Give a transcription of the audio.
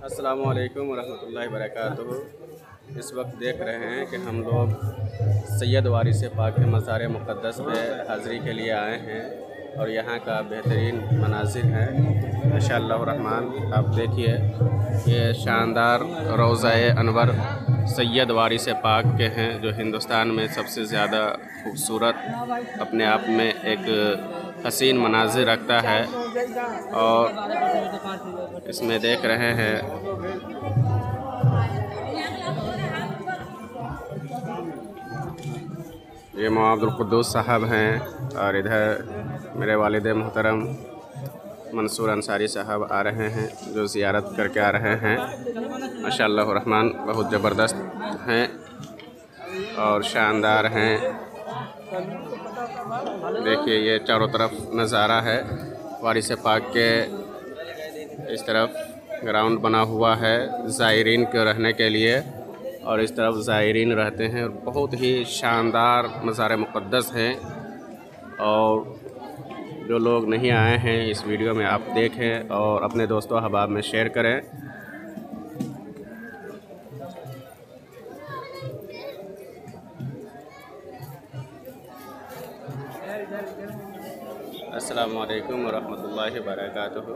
अस्सलामुअलैकुम वरहमतुल्लाहि वबरकातुहू। इस वक्त देख रहे हैं कि हम लोग सैयद वारिस पाक के मज़ार मुक़द्दस पे हाज़िरी के लिए आए हैं और यहाँ का बेहतरीन मनाज़िर है इंशाअल्लाह रहमान। आप देखिए ये शानदार रोज़ा-ए अनवर सैयद वारिस पाक के हैं, जो हिंदुस्तान में सबसे ज़्यादा खूबसूरत अपने आप में एक हसीन मनाज़िर रखता है। और इसमें देख रहे हैं ये मोहम्मद कुद्दूस साहब हैं और इधर मेरे वालिद मोहतरम मंसूर अंसारी साहब आ रहे हैं, जो ज़ियारत करके आ रहे हैं। माशाअल्लाह रहमान बहुत ज़बरदस्त हैं और शानदार हैं। देखिए ये चारों तरफ नज़ारा है वारिस पाक के। इस तरफ ग्राउंड बना हुआ है ज़ायरीन के रहने के लिए और इस तरफ ज़ायरीन रहते हैं और बहुत ही शानदार मज़ार मुक़द्दस हैं। और जो लोग नहीं आए हैं इस वीडियो में आप देखें और अपने दोस्तों अहबाब में शेयर करें। अस्सलामु अलैकुम वरहमतुल्लाहि वबरकातुहू।